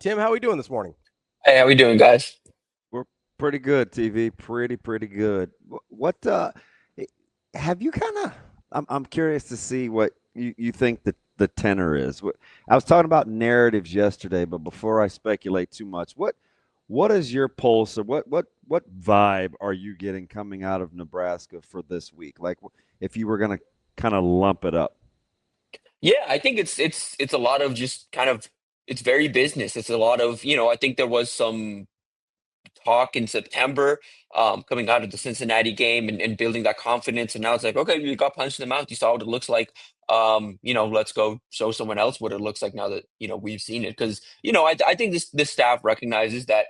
Tim, how are we doing this morning? Hey, how we doing, guys? We're pretty good, TV. Pretty good. What eh, have you kind of I'm curious to see what you think the tenor is. I was talking about narratives yesterday, but before I speculate too much, what is your pulse or what vibe are you getting coming out of Nebraska for this week? Like if you were going to kind of lump it up. Yeah, I think it's a lot of just kind of it's very business. It's a lot of, I think there was some talk in September, coming out of the Cincinnati game and building that confidence. And now it's like, okay, you got punched in the mouth. You saw what it looks like. Let's go show someone else what it looks like now that, we've seen it. Because, I think this staff recognizes that,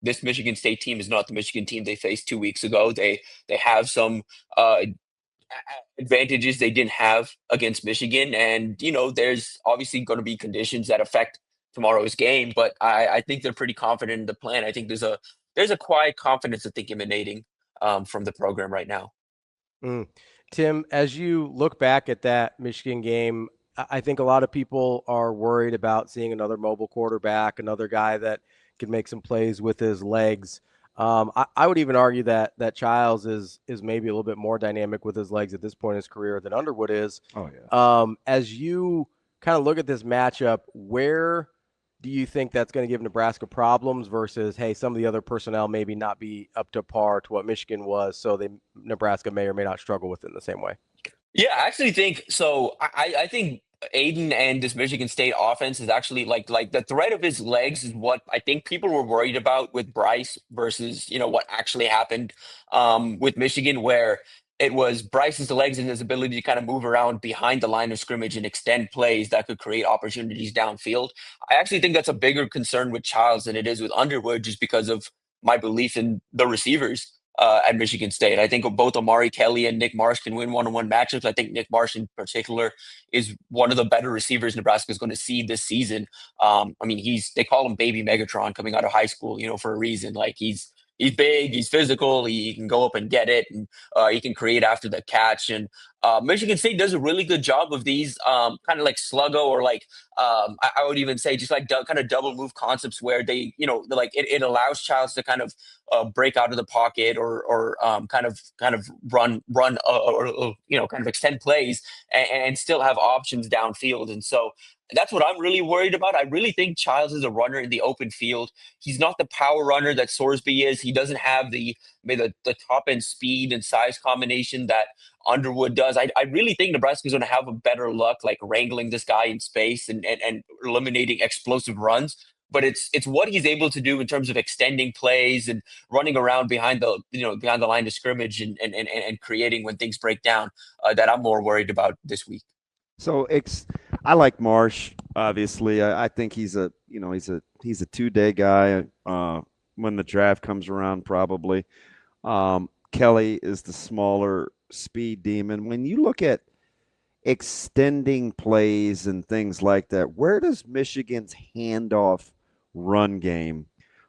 this Michigan State team is not the Michigan team they faced 2 weeks ago. They have some advantages they didn't have against Michigan. And, there's obviously going to be conditions that affect tomorrow's game, but I think they're pretty confident in the plan. I think there's a quiet confidence I think emanating from the program right now. Mm. Tim, as you look back at that Michigan game, I think a lot of people are worried about seeing another mobile quarterback, another guy that can make some plays with his legs. I would even argue that Childs is maybe a little bit more dynamic with his legs at this point in his career than Underwood is. Oh yeah. As you kind of look at this matchup, where do you think that's going to give Nebraska problems versus, hey, some of the other personnel maybe not be up to par to what Michigan was, so Nebraska may or may not struggle with it in the same way? Yeah, I actually think so. I think Aiden and this Michigan State offense is actually like the threat of his legs is what I think people were worried about with Bryce versus what actually happened with Michigan, where it was Bryce's legs and his ability to kind of move around behind the line of scrimmage and extend plays that could create opportunities downfield. I actually think that's a bigger concern with Childs than it is with Underwood, just because of my belief in the receivers at Michigan State. I think both Amari Kelly and Nick Marsh can win one-on-one matchups. I think Nick Marsh in particular is one of the better receivers Nebraska is going to see this season. I mean, they call him Baby Megatron coming out of high school, for a reason. Like he's big, he's physical, he can go up and get it, and he can create after the catch. And Michigan State does a really good job of these kind of like sluggo or like I would even say just like kind of double move concepts where they're like it allows Childs to kind of break out of the pocket or kind of run or kind of extend plays and still have options downfield. And so that's what I'm really worried about. I really think Childs is a runner in the open field. He's not the power runner that Sorsby is. He doesn't have maybe the top end speed and size combination that Underwood does. I really think Nebraska's going to have a better luck like wrangling this guy in space and eliminating explosive runs. But it's what he's able to do in terms of extending plays and running around behind the line of scrimmage and creating when things break down that I'm more worried about this week. So I like Marsh. Obviously, I think he's a 2-day guy. When the draft comes around, probably. Kelly is the smaller speed demon. When you look at extending plays and things like that, where does Michigan's handoff run game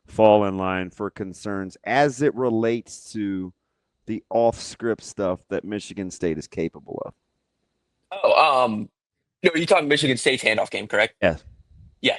fall in line for concerns as it relates to the off script stuff that Michigan State is capable of? Oh, no, you're talking Michigan State's handoff game, correct? Yes. Yeah.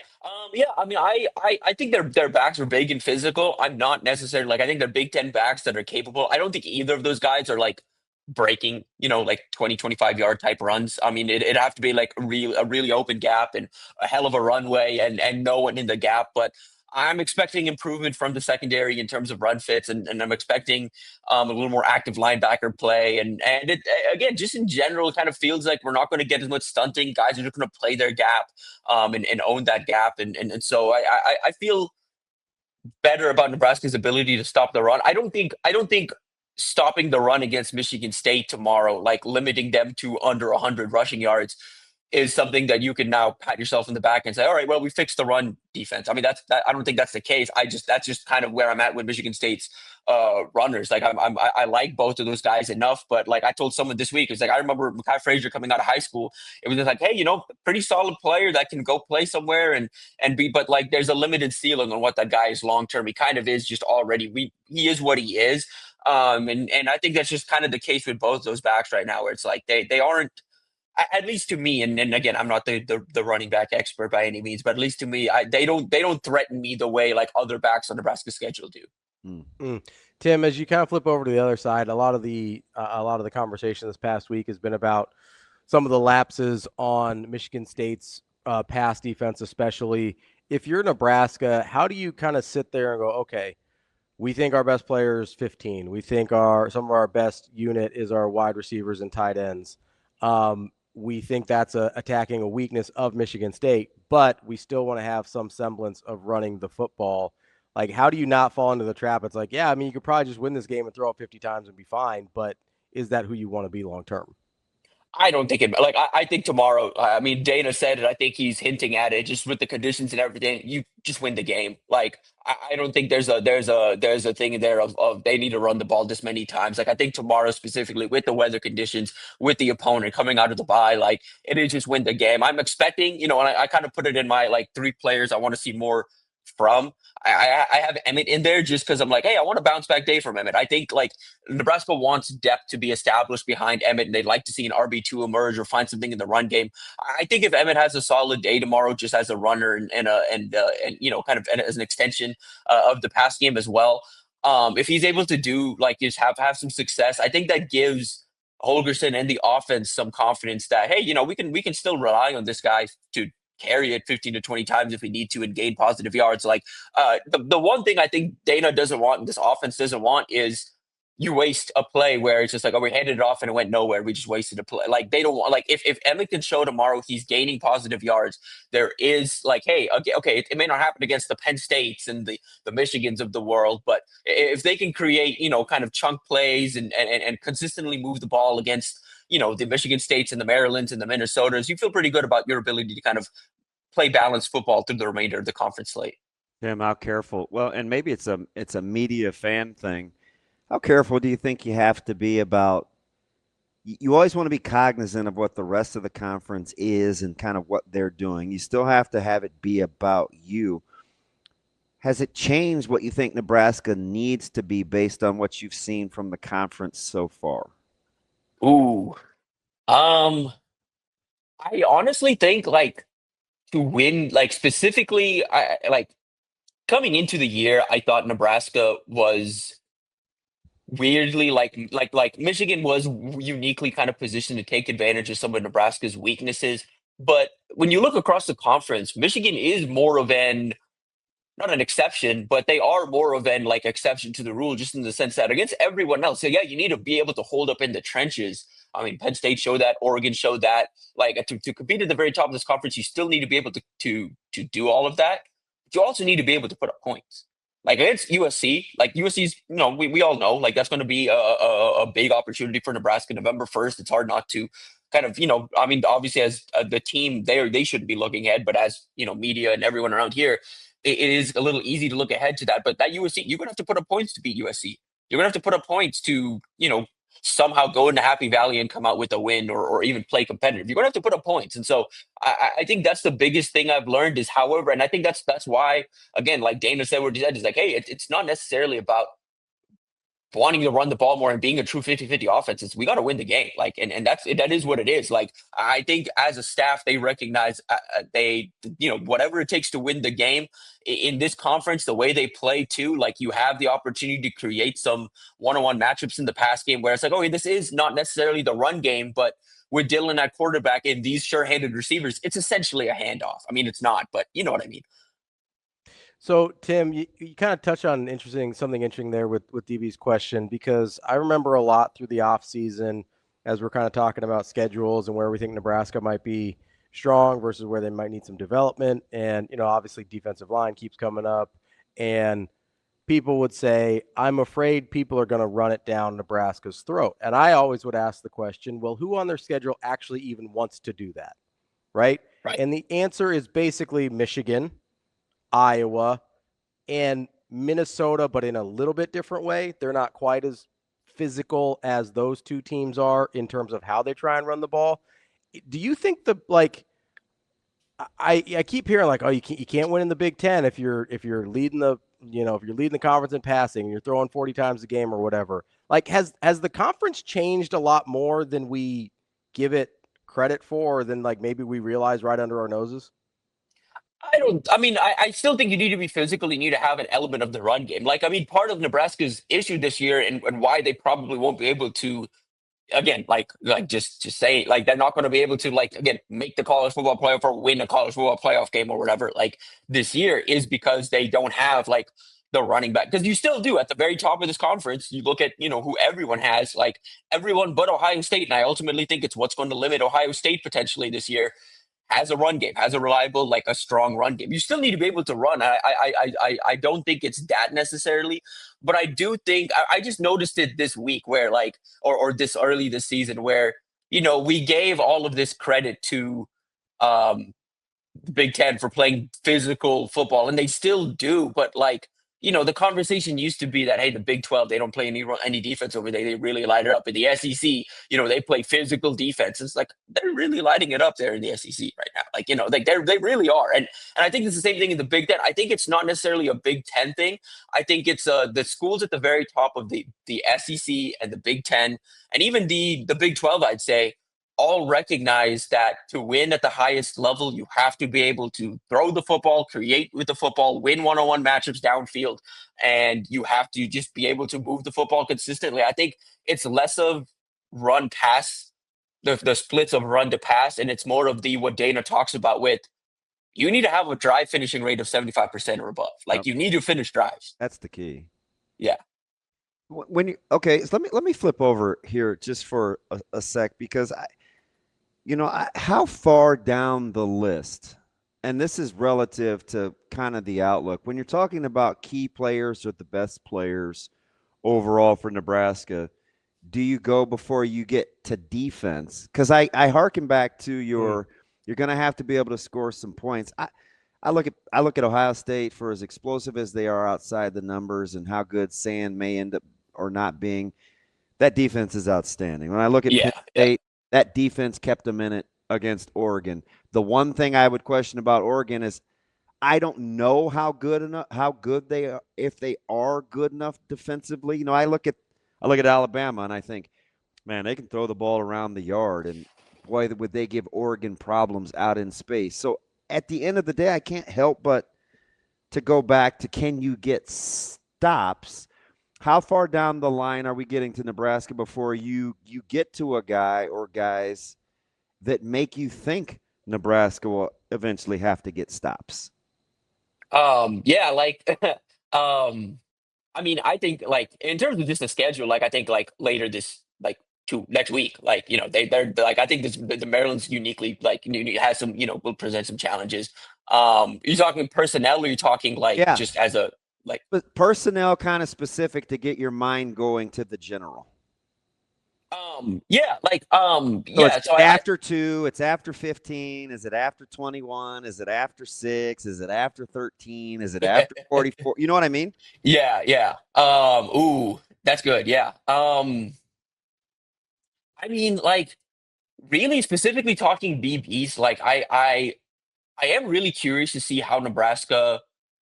Yeah. I mean, I think their backs are big and physical. I'm not necessarily like I think they're Big Ten backs that are capable. I don't think either of those guys are like breaking, like 20, 25 yard type runs. I mean, it'd have to be like a really open gap and a hell of a runway and no one in the gap. But I'm expecting improvement from the secondary in terms of run fits, and I'm expecting a little more active linebacker play. And it again, just in general, it kind of feels like we're not going to get as much stunting. Guys are just going to play their gap and own that gap. And so I feel better about Nebraska's ability to stop the run. I don't think stopping the run against Michigan State tomorrow, like limiting them to under 100 rushing yards, is something that you can now pat yourself in the back and say, all right, well, we fixed the run defense. I mean, I don't think that's the case. That's just kind of where I'm at with Michigan State's runners. Like I like both of those guys enough, but like I told someone this week, it's like I remember Mekhi Frazier coming out of high school. It was just like, hey, pretty solid player that can go play somewhere and be, but like there's a limited ceiling on what that guy is long term. He kind of is just already. He is what he is. And I think that's just kind of the case with both those backs right now, where it's like they aren't. at least to me, and again, I'm not the running back expert by any means, but at least to me, they don't threaten me the way like other backs on Nebraska's schedule do. Tim, as you kind of flip over to the other side, a lot of the conversation this past week has been about some of the lapses on Michigan State's pass defense, especially. If you're Nebraska, how do you kind of sit there and go, okay, we think our best player is 15. We think some of our best unit is our wide receivers and tight ends. We think that's attacking a weakness of Michigan State, but we still want to have some semblance of running the football. Like, how do you not fall into the trap? It's like, yeah, I mean, you could probably just win this game and throw it 50 times and be fine, but is that who you want to be long term? I don't think it like I think tomorrow. I mean, Dana said it. I think he's hinting at it. Just with the conditions and everything, you just win the game. Like I don't think there's a thing in there of they need to run the ball this many times. Like I think tomorrow specifically with the weather conditions, with the opponent coming out of the bye, like it is just win the game. I'm expecting, and I kind of put it in my like three players I want to see more from. I have Emmett in there just because I'm like, hey, I want a bounce back day from Emmett. I think like Nebraska wants depth to be established behind Emmett, and they'd like to see an RB2 emerge or find something in the run game. I think if Emmett has a solid day tomorrow, just as a runner and kind of as an extension of the pass game as well, if he's able to do like just have some success, I think that gives Holgerson and the offense some confidence that hey, we can still rely on this guy to carry it 15 to 20 times if we need to and gain positive yards. Like the one thing I think Dana doesn't want and this offense doesn't want is you waste a play where it's just like, oh, we handed it off and it went nowhere. We just wasted a play. Like they don't want like if Emmett can show tomorrow he's gaining positive yards, there is like, hey, okay, it may not happen against the Penn States and the Michigans of the world, but if they can create, kind of chunk plays and consistently move the ball against the Michigan States and the Marylands and the Minnesotas, you feel pretty good about your ability to kind of play balanced football through the remainder of the conference slate. Tim, how careful? Well, and maybe it's a media fan thing. How careful do you think you have to be about? You always want to be cognizant of what the rest of the conference is and kind of what they're doing. You still have to have it be about you. Has it changed what you think Nebraska needs to be based on what you've seen from the conference so far? Ooh. I honestly think like to win, like specifically, I like coming into the year, I thought Nebraska was weirdly like Michigan was uniquely kind of positioned to take advantage of some of Nebraska's weaknesses. But when you look across the conference, Michigan is more of an not an exception, but they are more of an like exception to the rule, just in the sense that against everyone else, so yeah, you need to be able to hold up in the trenches. I mean, Penn State showed that, Oregon showed that. Like to compete at the very top of this conference, you still need to be able to do all of that. But you also need to be able to put up points. Like against USC, like USC's, we all know, like that's going to be a big opportunity for Nebraska. November 1st, it's hard not to kind of, I mean, obviously as the team there, they shouldn't be looking ahead, but as media and everyone around here, it is a little easy to look ahead to that. But that USC, you're going to have to put up points to beat USC. You're going to have to put up points to, somehow go into Happy Valley and come out with a win or even play competitive. You're going to have to put up points. And so I think that's the biggest thing I've learned is, however, and I think that's why, again, like Dana said, what he said is like, hey, it's not necessarily about wanting to run the ball more and being a true 50-50 offense. Is we got to win the game. Like, and that is what it is. Like, I think as a staff, they recognize whatever it takes to win the game in this conference, the way they play too, like you have the opportunity to create some one-on-one matchups in the pass game where it's like, oh, this is not necessarily the run game, but with Dylan at quarterback and these sure-handed receivers, it's essentially a handoff. I mean, it's not, but you know what I mean. So, Tim, you kind of touch on something interesting there with DB's question, because I remember a lot through the offseason as we're kind of talking about schedules and where we think Nebraska might be strong versus where they might need some development. And, obviously defensive line keeps coming up, and people would say, I'm afraid people are going to run it down Nebraska's throat. And I always would ask the question, well, who on their schedule actually even wants to do that? Right. And the answer is basically Michigan, Iowa, and Minnesota, but in a little bit different way. They're not quite as physical as those two teams are in terms of how they try and run the ball. Do you think I keep hearing like, oh, you can't win in the Big Ten if you're leading the if you're leading the conference in passing and you're throwing 40 times a game or whatever. Like, has the conference changed a lot more than we give it credit for than like maybe we realize right under our noses? I still think you need to be physical. You need to have an element of the run game. Like, I mean, part of Nebraska's issue this year and why they probably won't be able to, again, just say like they're not going to be able to like again make the college football playoff or win a college football playoff game or whatever like this year is because they don't have like the running back. Because you still do at the very top of this conference. You look at who everyone has, like everyone but Ohio State, and I ultimately think it's what's going to limit Ohio State potentially this year. Has a run game, has a reliable, like a strong run game. You still need to be able to run. I don't think it's that necessarily, but I do think I just noticed it this week where like or this early this season where we gave all of this credit to um the Big Ten for playing physical football, and they still do. But like, the conversation used to be that hey, the Big 12 they don't play any defense over there. They really light it up. In the SEC, they play physical defense. It's like they're really lighting it up there in the SEC right now. Like like they really are. And I think it's the same thing in the Big Ten. I think it's not necessarily a Big Ten thing. I think it's the schools at the very top of the SEC and the Big Ten and even the Big 12. I'd say all recognize that to win at the highest level, you have to be able to throw the football, create with the football, win one-on-one matchups downfield, and you have to just be able to move the football consistently. I think it's less of run pass, the splits of run to pass, and it's more of what Dana talks about with you need to have a drive finishing rate of 75% or above. Like you need to finish drives. That's the key. Yeah. So let me flip over here just for a sec because how far down the list, and this is relative to kind of the outlook, when you're talking about key players or the best players overall for Nebraska, do you go before you get to defense? Because I hearken back to you're going to have to be able to score some points. I look at Ohio State for as explosive as they are outside the numbers and how good Sand may end up or not being. That defense is outstanding. When I look at Penn State, that defense kept them in it against Oregon. The one thing I would question about Oregon is I don't know how good they are, if they are good enough defensively. I look at Alabama and I think, man, they can throw the ball around the yard, and boy, would they give Oregon problems out in space. So at the end of the day, I can't help but to go back to, can you get stops? How far down the line are we getting to Nebraska before you get to a guy or guys that make you think Nebraska will eventually have to get stops? Yeah, like I mean, I think like in terms of just the schedule, like I think like later this like to next week, like they're like I think the Maryland's uniquely like has some will present some challenges. You're talking personnel, or you're talking like just as a like but personnel kind of specific to get your mind going to the general. Yeah, like So it's after 2, it's after 15, is it after 21, is it after 6, is it after 13, is it after 44? You know what I mean? Yeah. Ooh, that's good. Yeah. I mean, like really specifically talking BBs, like I am really curious to see how Nebraska,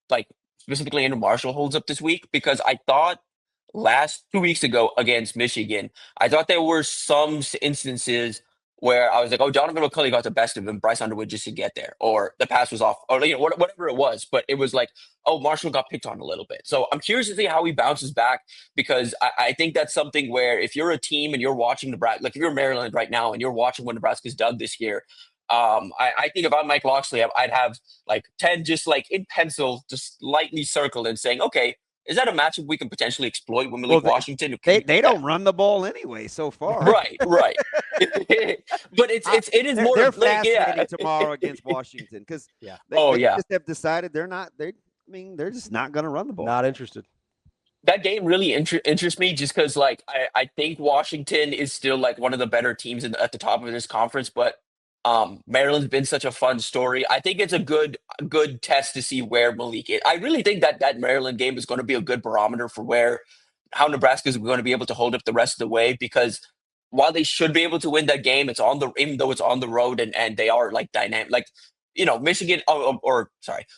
like specifically Andrew Marshall, holds up this week because I thought last 2 weeks ago against Michigan, I thought there were some instances where I was like, oh, Donovan McCulley got the best of him, Bryce Underwood just to get there, or the pass was off, or whatever it was. But it was like, oh, Marshall got picked on a little bit. So I'm curious to see how he bounces back because I think that's something where if you're a team and you're watching Nebraska, like if you're Maryland right now and you're watching what Nebraska's done this year, I think if I'm Mike Locksley, I'd have like 10 just like in pencil, just lightly circled and saying, okay, is that a matchup we can potentially exploit when we leave Washington? They don't run the ball anyway so far. Right. But it is more. They're fascinating tomorrow against Washington because they just have decided they're just not going to run the ball. Not interested. That game really interests me just because like I think Washington is still like one of the better teams at the top of this conference, but Maryland's been such a fun story. I think it's a good test to see where Malik is. I really think that Maryland game is going to be a good barometer for how Nebraska is going to be able to hold up the rest of the way because while they should be able to win that game, even though it's on the road and they are like dynamic, like Michigan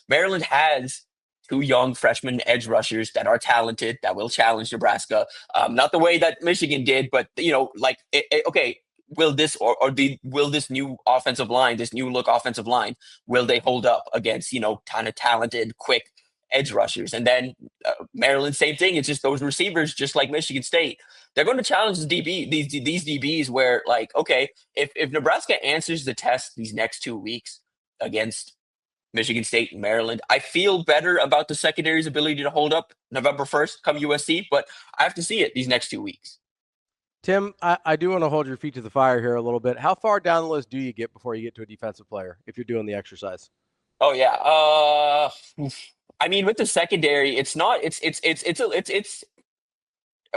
Maryland has 2 young freshman edge rushers that are talented that will challenge Nebraska. Not the way that Michigan did, but okay. will this will this new offensive line, this new look offensive line, will they hold up against kind of talented, quick edge rushers? And then Maryland, same thing. It's just those receivers, just like Michigan State, they're going to challenge these DBs. Where like, okay, if Nebraska answers the test these next 2 weeks against Michigan State and Maryland, I feel better about the secondary's ability to hold up November 1st come USC, but I have to see it these next 2 weeks. Tim, I do want to hold your feet to the fire here a little bit. How far down the list do you get before you get to a defensive player if you're doing the exercise? Oh yeah. I mean, with the secondary, it's not.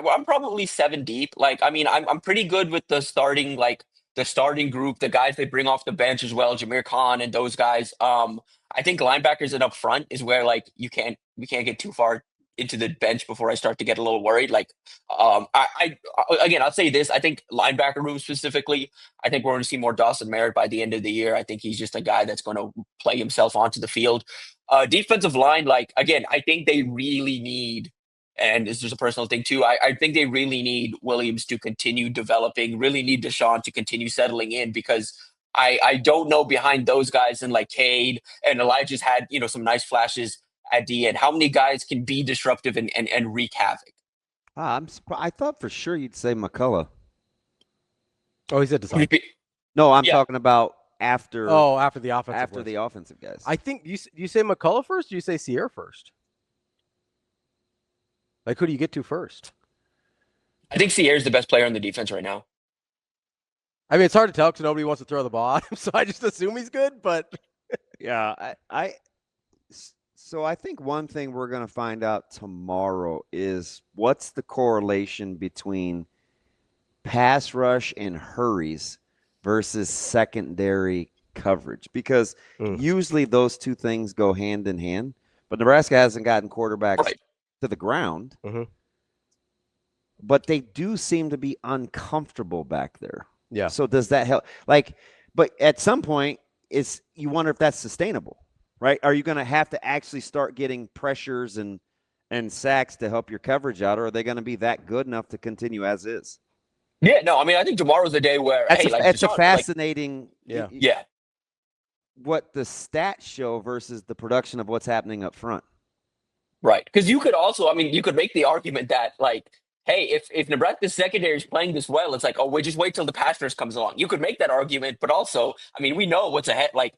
Well, I'm probably 7 deep. Like, I mean, I'm pretty good with the starting group, the guys they bring off the bench as well, Jameer Khan and those guys. I think linebackers and up front is where like we can't get too far into the bench before I start to get a little worried. Like, again, I'll say this: I think linebacker room specifically, I think we're going to see more Dawson Merritt by the end of the year. I think he's just a guy that's going to play himself onto the field. Defensive line, like again, I think they really need. And it's just a personal thing too. I think they really need Williams to continue developing, really need Deshaun to continue settling in, because I don't know behind those guys, and like Cade and Elijah's had, some nice flashes at the end. How many guys can be disruptive and wreak havoc? I'm surprised. I thought for sure you'd say McCullough. Oh, he said design. No, I'm talking about after. Oh, after the offensive. After the offensive guys. I think you say McCullough first. Or you say Sierra first. Like, who do you get to first? I think Sierra's the best player on the defense right now. I mean, it's hard to tell because nobody wants to throw the ball at him, so I just assume he's good. But yeah, So I think one thing we're going to find out tomorrow is what's the correlation between pass rush and hurries versus secondary coverage, because usually those two things go hand in hand. But Nebraska hasn't gotten quarterbacks to the ground, but they do seem to be uncomfortable back there. Yeah. So does that help? Like, but at some point, you wonder if that's sustainable, right? Are you going to have to actually start getting pressures and sacks to help your coverage out, or are they going to be that good enough to continue as is? Yeah, no, I mean, I think tomorrow's the day where it's a fascinating, what the stats show versus the production of what's happening up front. Right. Because you could also, you could make the argument that, like, hey, if Nebraska's secondary is playing this well, it's like, oh, we just wait till the pass rush comes along. You could make that argument, but also, we know what's ahead. Like,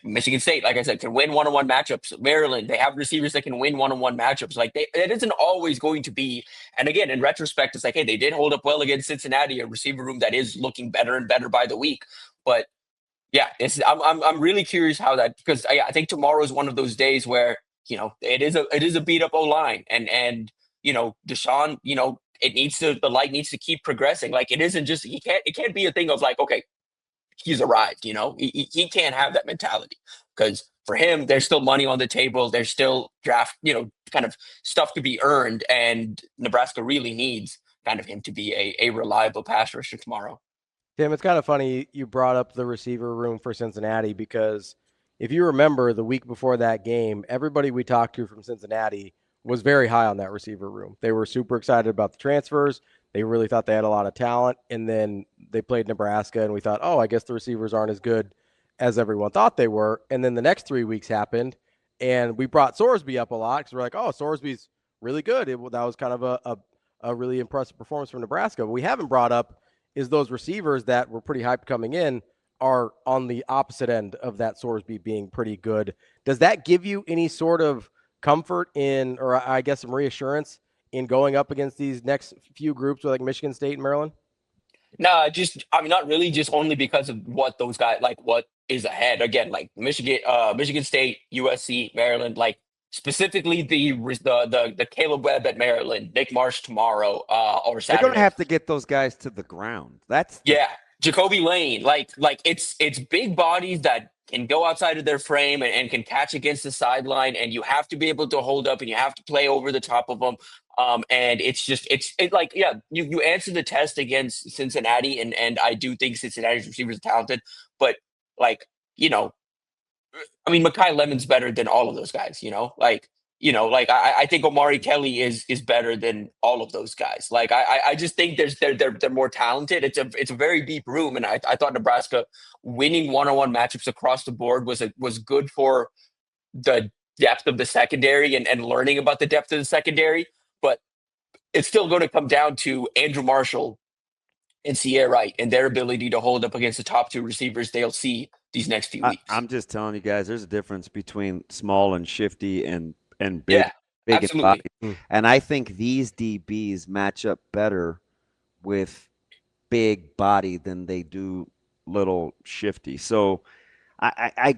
Michigan State, like I said, can win one-on-one matchups. Maryland, they have receivers that can win one-on-one matchups. Like, it isn't always going to be. And again, in retrospect, it's like, hey, they did hold up well against Cincinnati, a receiver room that is looking better and better by the week. But yeah, I'm really curious how that, because I think tomorrow is one of those days where, it is a beat up O-line, and Deshaun, the light needs to keep progressing. Like, it isn't just, it can't be a thing of like, okay, he's arrived, he can't have that mentality, because for him, there's still money on the table. There's still draft, kind of stuff to be earned. And Nebraska really needs kind of him to be a reliable pass rusher tomorrow. Tim, it's kind of funny you brought up the receiver room for Cincinnati, because if you remember the week before that game, everybody we talked to from Cincinnati was very high on that receiver room. They were super excited about the transfers. They really thought they had a lot of talent. And then they played Nebraska, and we thought, oh, I guess the receivers aren't as good as everyone thought they were. And then the next 3 weeks happened, and we brought Sorsby up a lot because we're like, oh, Sorsby's really good. That was kind of a really impressive performance from Nebraska. What we haven't brought up is those receivers that were pretty hyped coming in are on the opposite end of that Sorsby being pretty good. Does that give you any sort of comfort in, or I guess some reassurance in going up against these next few groups with like Michigan State and Maryland? No, not really, just only because of what those guys, like what is ahead. Again, like Michigan State, USC, Maryland, like specifically the Caleb Webb at Maryland, Nick Marsh tomorrow or Saturday. They're going to have to get those guys to the ground. Jacoby Lane, like it's big bodies that can go outside of their frame and can catch against the sideline, and you have to be able to hold up and you have to play over the top of them. And you answer the test against Cincinnati, and I do think Cincinnati's receivers are talented, but Makai Lemon's better than all of those guys, like Like I think Omari Kelly is better than all of those guys. Like I just think they're more talented. It's a very deep room, and I thought Nebraska winning one-on-one matchups across the board was good for the depth of the secondary and learning about the depth of the secondary. But it's still going to come down to Andrew Marshall and Sierra Wright and their ability to hold up against the top two receivers they'll see these next few weeks. I'm just telling you guys, there's a difference between small and shifty and big, Yeah, big absolutely. and body. And I think these DBs match up better with big body than they do little shifty. So I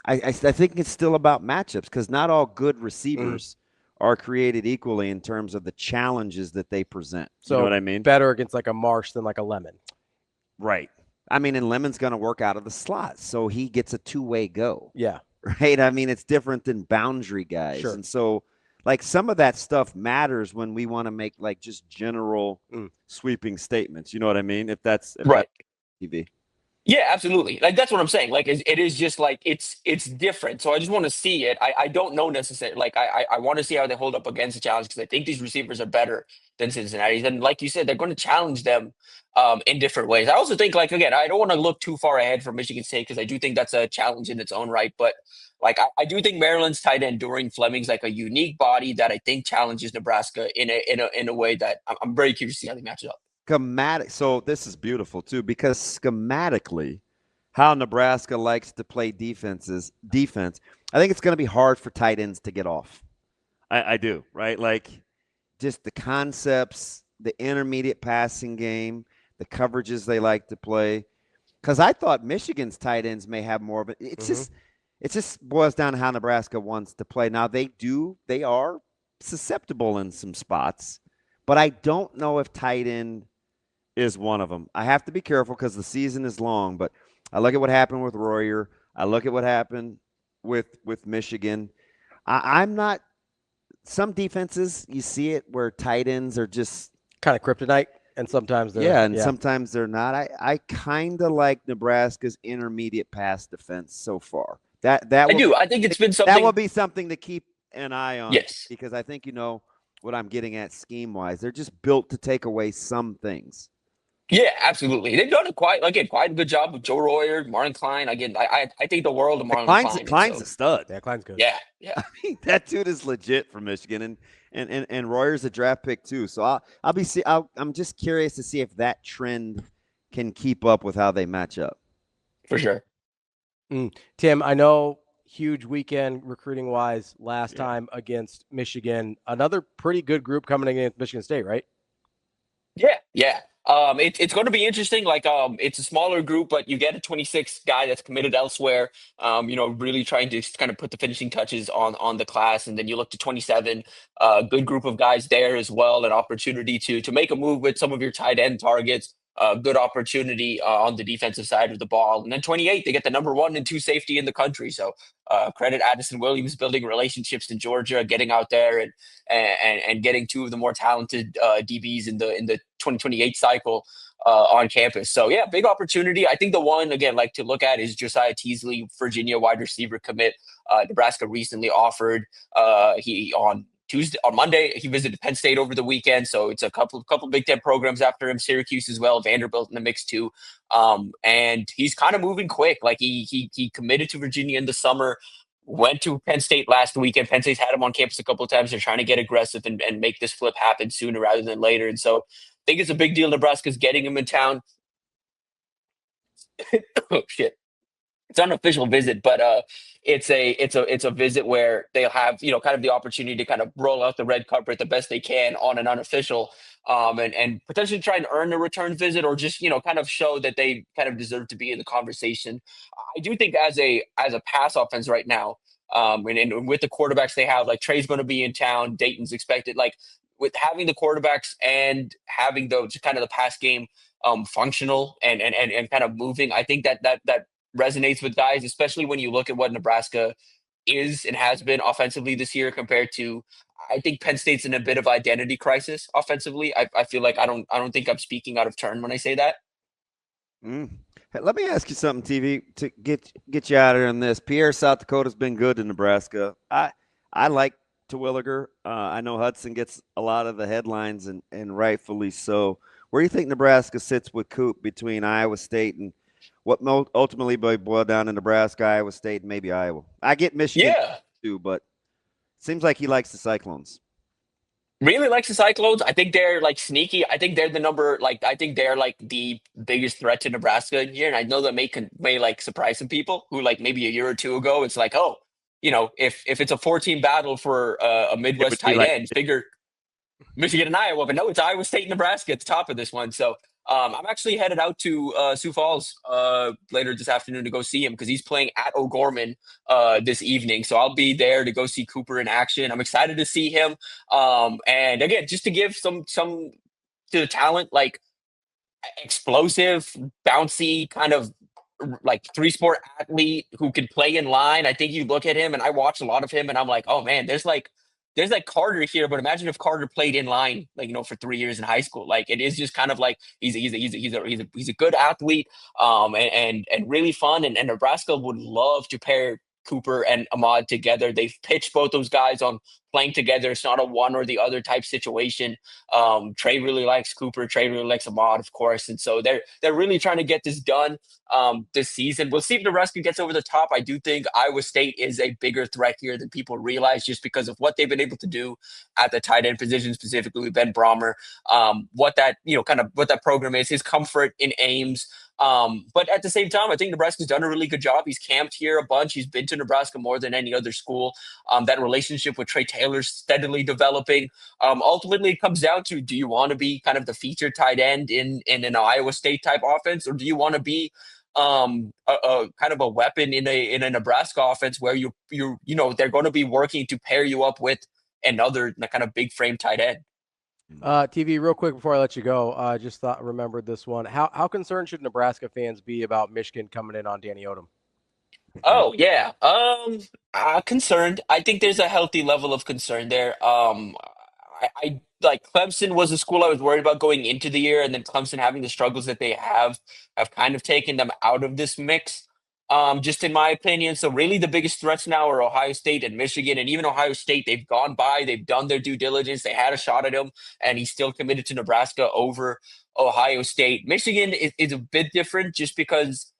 think it's still about matchups because not all good receivers are created equally in terms of the challenges that they present. So you know what I mean? Better against like a Marsh than like a Lemon. Right. I mean, and Lemon's going to work out of the slot, so he gets a two-way go. Yeah. Right? I mean, it's different than boundary guys. Sure. And so, like, some of that stuff matters when we want to make, like, just general sweeping statements. You know what I mean? If that's right. TV. Yeah, absolutely. Like that's what I'm saying. Like it is just like it's different. So I just want to see it. I don't know necessarily. Like I want to see how they hold up against the challenge because I think these receivers are better than Cincinnati's. And like you said, they're going to challenge them in different ways. I also think, like, again, I don't want to look too far ahead for Michigan State because I do think that's a challenge in its own right. But like I do think Maryland's tight end Dorian Fleming's like a unique body that I think challenges Nebraska in a way that I'm very curious to see how they match it up. So this is beautiful too, because schematically, how Nebraska likes to play defense, I think it's going to be hard for tight ends to get off. I do, right? Like just the concepts, the intermediate passing game, the coverages they like to play. Because I thought Michigan's tight ends may have more of it. It just boils down to how Nebraska wants to play. Now they are susceptible in some spots, but I don't know if tight end is one of them. I have to be careful because the season is long, but I look at what happened with Royer. I look at what happened with Michigan. I'm not – some defenses, you see it where tight ends are just – kind of kryptonite, and sometimes they're – yeah, and sometimes they're not. I kind of like Nebraska's intermediate pass defense so far. I think it's been something – that will be something to keep an eye on. Yes. Because I think you know what I'm getting at scheme-wise. They're just built to take away some things. Yeah, absolutely. They've done quite a good job with Joe Royer, Marlon Klein. Again, I think the world of Marlon Klein. Klein's a stud. Yeah, Klein's good. Yeah. I mean, that dude is legit for Michigan, and Royer's a draft pick too. So I'm just curious to see if that trend can keep up with how they match up. For sure. Tim, I know huge weekend recruiting wise last time against Michigan. Another pretty good group coming against Michigan State, right? Yeah. It's going to be interesting. Like, it's a smaller group, but you get a 26 guy that's committed elsewhere. Really trying to kind of put the finishing touches on the class, and then you look to 27. Good group of guys there as well. An opportunity to make a move with some of your tight end targets. Good opportunity on the defensive side of the ball, and then 28. They get the number 1 and 2 safety in the country. So credit Addison Williams building relationships in Georgia, getting out there and getting 2 of the more talented DBs in the 2028 cycle on campus. So yeah, big opportunity. I think the one again like to look at is Josiah Teasley, Virginia wide receiver commit. Nebraska recently offered on Monday, he visited Penn State over the weekend, so it's a couple Big Ten programs after him, Syracuse as well, Vanderbilt in the mix too. And he's kind of moving quick. Like he committed to Virginia in the summer, went to Penn State last weekend. Penn State's had him on campus a couple of times. They're trying to get aggressive and make this flip happen sooner rather than later. And so I think it's a big deal. Nebraska's getting him in town. Oh shit. It's an unofficial visit, but it's a visit where they'll have kind of the opportunity to kind of roll out the red carpet the best they can on an unofficial, and potentially try and earn a return visit or just kind of show that they kind of deserve to be in the conversation. I do think as a pass offense right now, and with the quarterbacks they have, like Trey's going to be in town, Dayton's expected, like with having the quarterbacks and having the kind of the pass game functional and kind of moving, I think that resonates with guys, especially when you look at what Nebraska is and has been offensively this year compared to, I think Penn State's in a bit of identity crisis offensively. I feel like I don't think I'm speaking out of turn when I say that. Hey, let me ask you something, TV, to get you out of here on this. Pierre, South Dakota's been good to Nebraska. I like Terwilliger. I know Hudson gets a lot of the headlines, and rightfully so. Where do you think Nebraska sits with Coop between Iowa State and what ultimately boil down to Nebraska, Iowa State, and maybe Iowa? I get Michigan Yeah. too, but it seems like he likes the Cyclones. Really likes the Cyclones. I think they're like sneaky. I think they're the number like I think they're like the biggest threat to Nebraska here. And I know that may like surprise some people who like maybe a year or two ago it's like, oh, if it's a 14 battle for a It would Midwest be tight like end, figure Michigan and Iowa, but no, it's Iowa State and Nebraska at the top of this one. So I'm actually headed out to Sioux Falls later this afternoon to go see him because he's playing at O'Gorman this evening. So I'll be there to go see Cooper in action. I'm excited to see him. And again, just to give some to the talent, like explosive, bouncy, kind of like three sport athlete who can play in line. I think you look at him and I watch a lot of him and I'm like, oh man, there's like Carter here, but imagine if Carter played in line, like for 3 years in high school. Like it is just kind of like he's a good athlete, and really fun. And Nebraska would love to pair Cooper and Ahmad together. They've pitched both those guys on playing together. It's not a one or the other type situation. Trey really likes Cooper. Trey really likes Ahmad, of course, and so they're really trying to get this done this season. We'll see if Nebraska gets over the top. I do think Iowa State is a bigger threat here than people realize, just because of what they've been able to do at the tight end position, specifically with Ben Brahmer. What that kind of what that program is, his comfort in Ames. But at the same time, I think Nebraska's done a really good job. He's camped here a bunch. He's been to Nebraska more than any other school. That relationship with Trey Taylor's steadily developing. Ultimately, it comes down to, do you want to be kind of the featured tight end in an Iowa State type offense, or do you want to be a kind of a weapon in a Nebraska offense where they're going to be working to pair you up with another kind of big frame tight end. TV, real quick before I let you go, remembered this one. How concerned should Nebraska fans be about Michigan coming in on Danny Odom? Oh yeah, concerned. I think there's a healthy level of concern there. I like Clemson was a school I was worried about going into the year, and then Clemson having the struggles that they have kind of taken them out of this mix. Just in my opinion. So really the biggest threats now are Ohio State and Michigan, and even Ohio State, they've gone by, they've done their due diligence, they had a shot at him, and he's still committed to Nebraska over Ohio State. Michigan is a bit different just because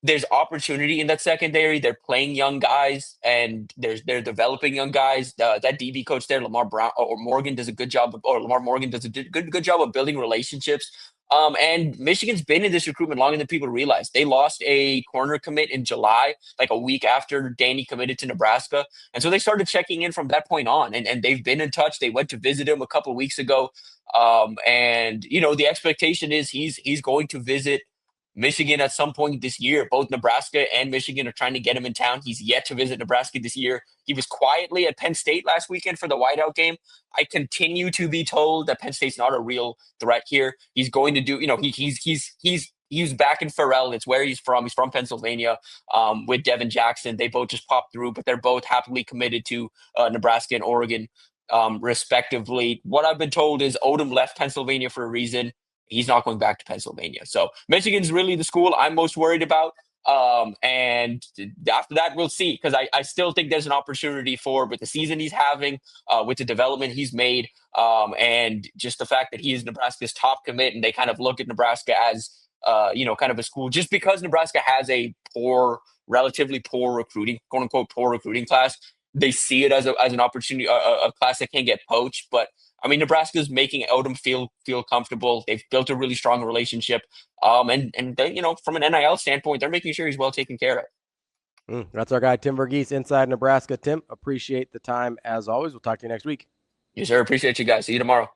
there's opportunity in that secondary. They're playing young guys, and they're developing young guys. That DB coach there, Lamar Brown or Morgan, does a good job, or Lamar Morgan does a good job of building relationships. And Michigan's been in this recruitment longer than people realize. They lost a corner commit in July, like a week after Danny committed to Nebraska, and so they started checking in from that point on, and they've been in touch. They went to visit him a couple of weeks ago, and the expectation is he's going to visit Michigan at some point this year. Both Nebraska and Michigan are trying to get him in town. He's yet to visit Nebraska this year. He was quietly at Penn State last weekend for the whiteout game. I continue to be told that Penn State's not a real threat here. He's going to do, he's back in Farrell. It's where he's from. He's from Pennsylvania, with Devin Jackson. They both just popped through, but they're both happily committed to Nebraska and Oregon, respectively. What I've been told is Odom left Pennsylvania for a reason. He's not going back to Pennsylvania. So Michigan's really the school I'm most worried about. And after that, we'll see, because I still think there's an opportunity with the season he's having, with the development he's made, and just the fact that he is Nebraska's top commit, and they kind of look at Nebraska as, kind of a school, just because Nebraska has a relatively poor recruiting, quote unquote, poor recruiting class. They see it as an opportunity, a class that can get poached, but I mean, Nebraska's making Odom feel comfortable. They've built a really strong relationship, and they, from an NIL standpoint, they're making sure he's well taken care of. That's our guy, Tim Verghese, Inside Nebraska. Tim, appreciate the time as always. We'll talk to you next week. Yes, sir. Appreciate you guys. See you tomorrow.